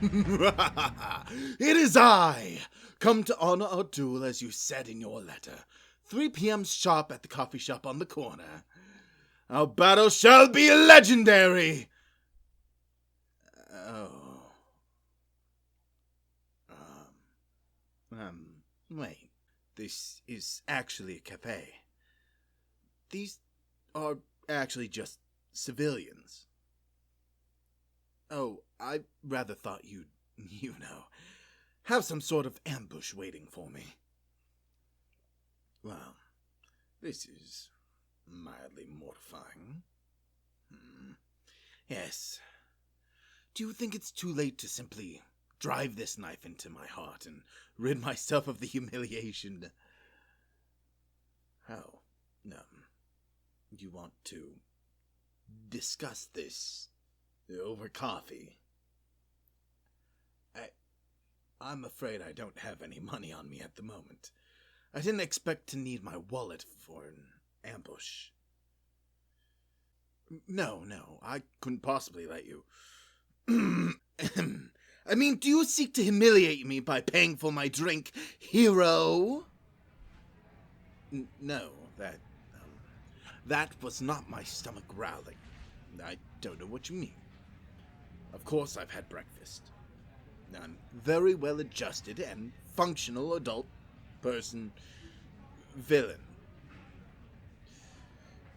It is I, come to honor our duel as you said in your letter. 3 p.m. sharp at the coffee shop on the corner. Our battle shall be legendary! Oh. Wait. This is actually a cafe. These are actually just civilians. Oh, I rather thought you'd, have some sort of ambush waiting for me. Well, this is mildly mortifying. Yes. Do you think it's too late to simply drive this knife into my heart and rid myself of the humiliation? How? You want to discuss this over coffee? I'm afraid I don't have any money on me at the moment. I didn't expect to need my wallet for an ambush. No, I couldn't possibly let you. I mean, do you seek to humiliate me by paying for my drink, hero? No, that was not my stomach growling. I don't know what you mean. Of course I've had breakfast. I'm very well adjusted and functional adult person villain.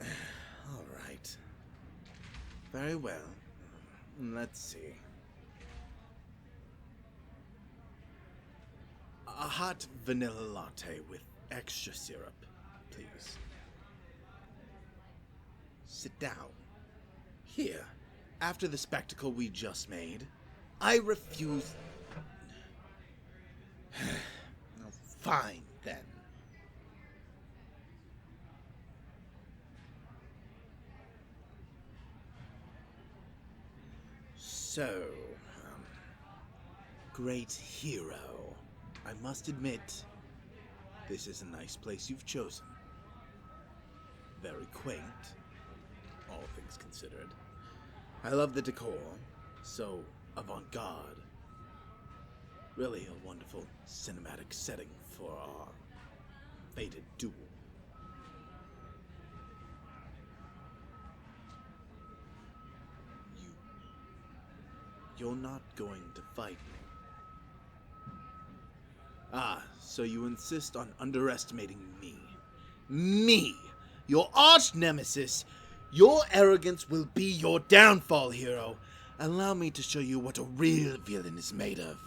All right. Very well. Let's see. A hot vanilla latte with extra syrup, please. Sit down. Here, after the spectacle we just made, I refuse. Fine, then. So, great hero. I must admit, this is a nice place you've chosen. Very quaint, all things considered. I love the decor, so avant-garde. Really a wonderful cinematic setting for our fated duel. You're not going to fight me. Ah, so you insist on underestimating me. Me! Your arch nemesis! Your arrogance will be your downfall, hero. Allow me to show you what a real villain is made of.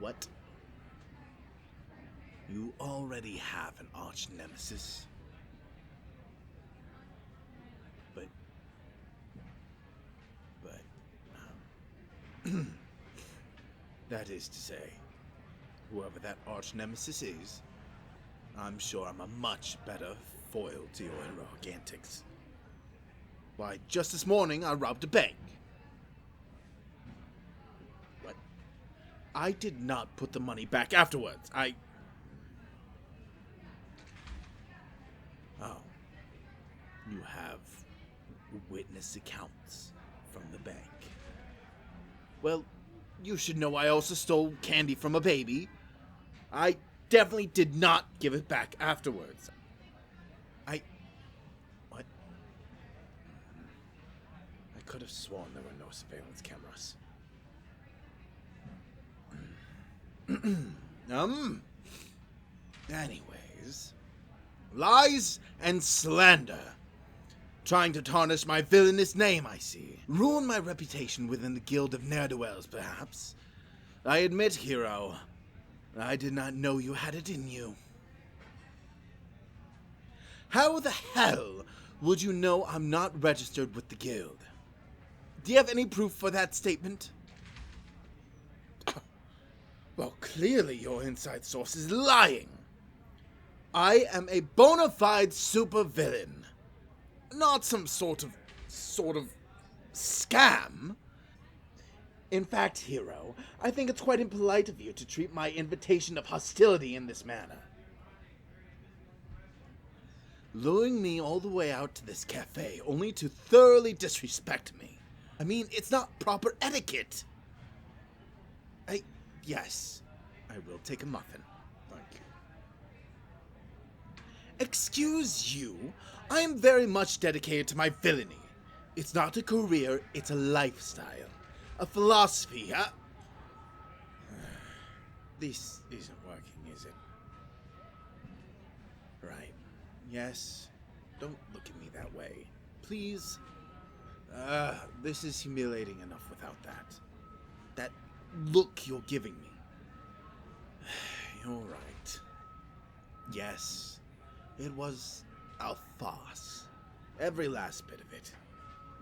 What? You already have an arch nemesis. But that is to say, whoever that arch nemesis is, I'm sure I'm a much better foil to your heroic antics. Why, just this morning I robbed a bank. What? I did not put the money back afterwards. Oh. You have witness accounts from the bank. Well, you should know I also stole candy from a baby. I definitely did not give it back afterwards. What? I could have sworn there were no surveillance cameras. Anyways. Lies and slander. Trying to tarnish my villainous name, I see. Ruin my reputation within the guild of ne'er-do-wells, perhaps. I admit, hero, I did not know you had it in you. How the hell would you know I'm not registered with the guild? Do you have any proof for that statement? Well, clearly your inside source is lying. I am a bona fide supervillain. Not some sort of scam. In fact, hero, I think it's quite impolite of you to treat my invitation of hostility in this manner. luring me all the way out to this cafe only to thoroughly disrespect me. I mean, it's not proper etiquette. Yes, I will take a muffin. Thank you. Excuse you, I am very much dedicated to my villainy. It's not a career, it's a lifestyle. A philosophy, huh? This isn't working, is it? Right. Yes. Don't look at me that way. Please. This is humiliating enough without that. That look you're giving me. You're right. Yes. It was a farce. Every last bit of it.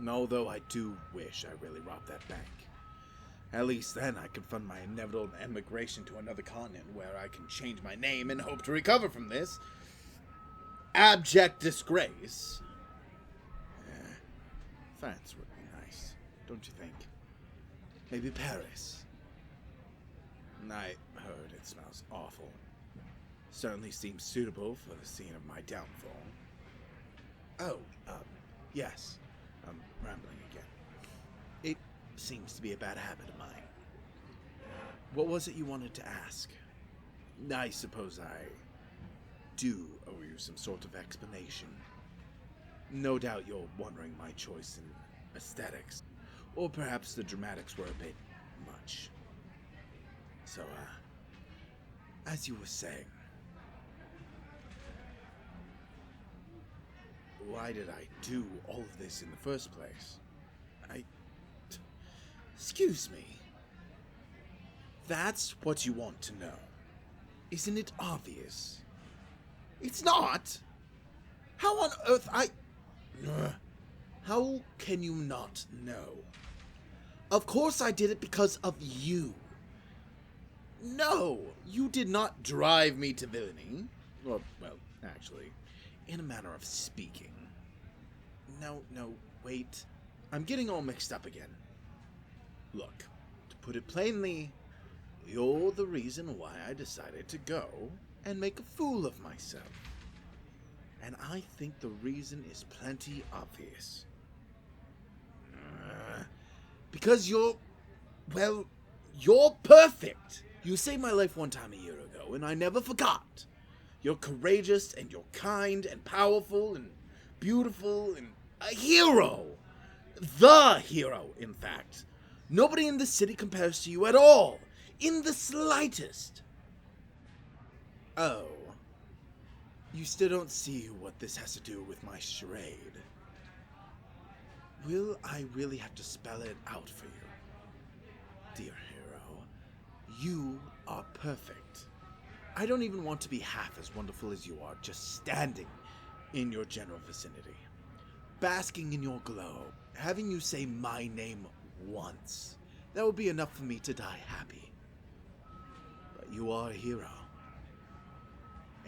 Although I do wish I really robbed that bank. At least then I could fund my inevitable emigration to another continent where I can change my name and hope to recover from this abject disgrace. France would be nice, don't you think? Maybe Paris. I heard it smells awful. Certainly seems suitable for the scene of my downfall. Oh, yes. I'm rambling again. It seems to be a bad habit of mine. What was it you wanted to ask? I suppose I do owe you some sort of explanation. No doubt you're wondering my choice in aesthetics, or perhaps the dramatics were a bit much. So, as you were saying, why did I do all of this in the first place? Excuse me. That's what you want to know. Isn't it obvious? It's not! How on earth How can you not know? Of course I did it because of you. No, you did not drive me to villainy. Well, actually, in a manner of speaking. No, wait. I'm getting all mixed up again. Look, to put it plainly, you're the reason why I decided to go and make a fool of myself. And I think the reason is plenty obvious. Because you're perfect. You saved my life one time a year ago, and I never forgot. You're courageous, and you're kind, and powerful, and beautiful, and a hero. The hero, in fact. Nobody in this city compares to you at all. In the slightest. Oh. You still don't see what this has to do with my charade. Will I really have to spell it out for you? Dear hero, you are perfect. I don't even want to be half as wonderful as you are, just standing in your general vicinity, basking in your glow, having you say my name once. That would be enough for me to die happy. But you are a hero.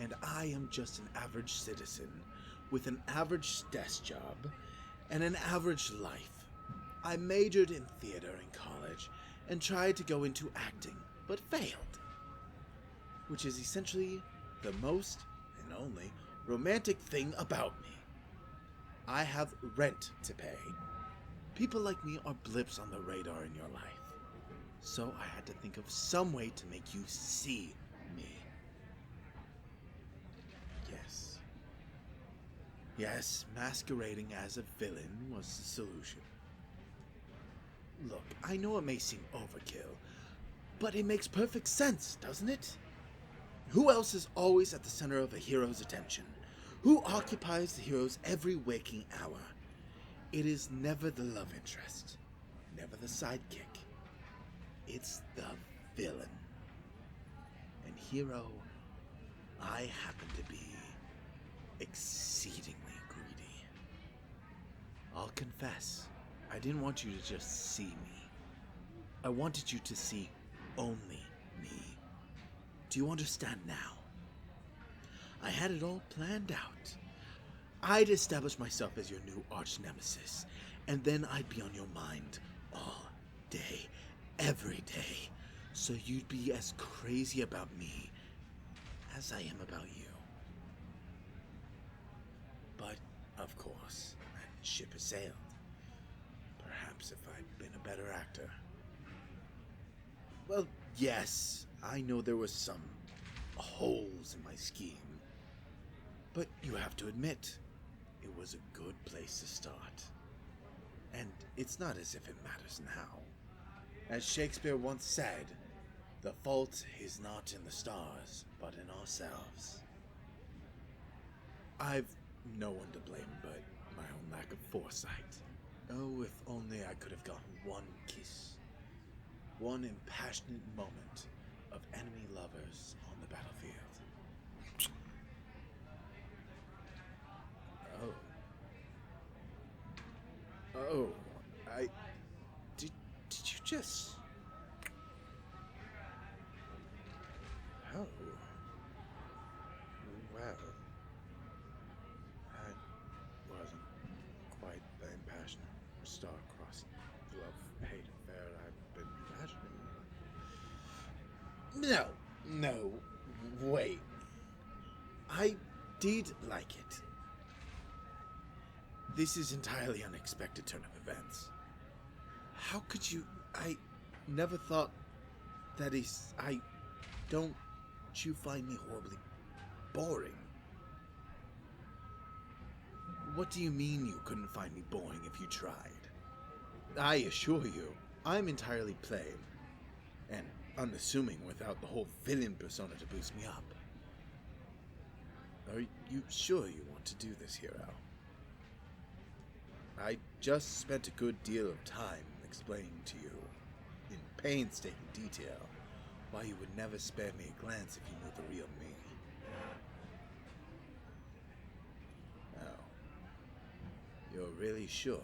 And I am just an average citizen with an average desk job and an average life. I majored in theater in college and tried to go into acting, but failed. Which is essentially the most and only romantic thing about me. I have rent to pay. People like me are blips on the radar in your life. So I had to think of some way to make you see me. Yes, masquerading as a villain was the solution. Look, I know it may seem overkill, but it makes perfect sense, doesn't it? Who else is always at the center of a hero's attention? Who occupies the hero's every waking hour? It is never the love interest, never the sidekick. It's the villain. And hero, I happen to be exceedingly greedy. I'll confess, I didn't want you to just see me. I wanted you to see only me. Do you understand now? I had it all planned out. I'd establish myself as your new arch nemesis, and then I'd be on your mind all day, every day, so you'd be as crazy about me as I am about you. Of course, that ship has sailed. Perhaps if I'd been a better actor. Well, yes, I know there were some holes in my scheme. But you have to admit, it was a good place to start. And it's not as if it matters now. As Shakespeare once said, the fault is not in the stars, but in ourselves. I've no one to blame but my own lack of foresight. Oh, if only I could have gotten one kiss. One impassionate moment of enemy lovers on the battlefield. Oh, did you just... Oh, well, that wasn't quite the impassioned star-crossed love-hate affair I've been imagining. No, wait. I did like it. This is entirely unexpected turn of events. How could you... I never thought... That is... Don't you find me horribly boring? What do you mean you couldn't find me boring if you tried? I assure you, I'm entirely plain, and unassuming without the whole villain persona to boost me up. Are you sure you want to do this, hero? I just spent a good deal of time explaining to you, in painstaking detail, why you would never spare me a glance if you knew the real me. Oh. You're really sure?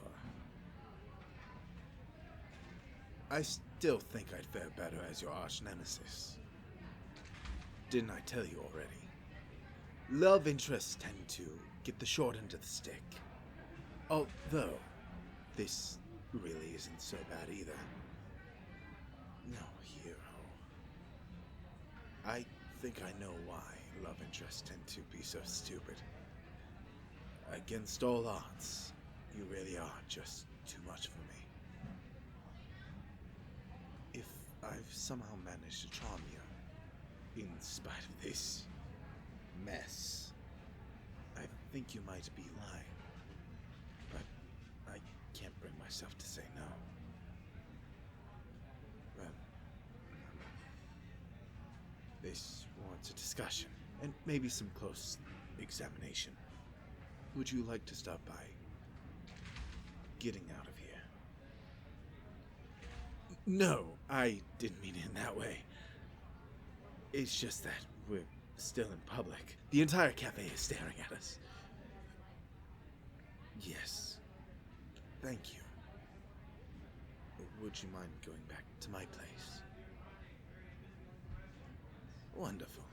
I still think I'd fare better as your arch-nemesis. Didn't I tell you already? Love interests tend to get the short end of the stick. Although, this really isn't so bad either. No, hero. I think I know why love interests tend to be so stupid. Against all odds, you really are just too much for me. If I've somehow managed to charm you, in spite of this mess, I think you might be lying. But I can't bring myself to say no. Well, this warrants a discussion, and maybe some close examination. Would you like to stop by getting out of here? No, I didn't mean it in that way. It's just that we're still in public. The entire cafe is staring at us. Yes. Thank you. Would you mind going back to my place? Wonderful.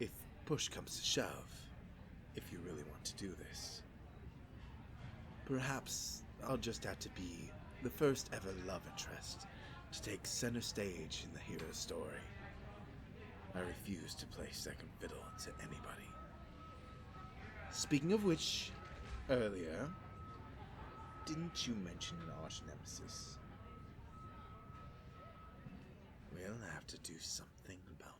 If push comes to shove, if you really want to do this, perhaps I'll just have to be the first ever love interest to take center stage in the hero's story. I refuse to play second fiddle to anybody. Speaking of which, earlier, didn't you mention an arch nemesis? We'll have to do something about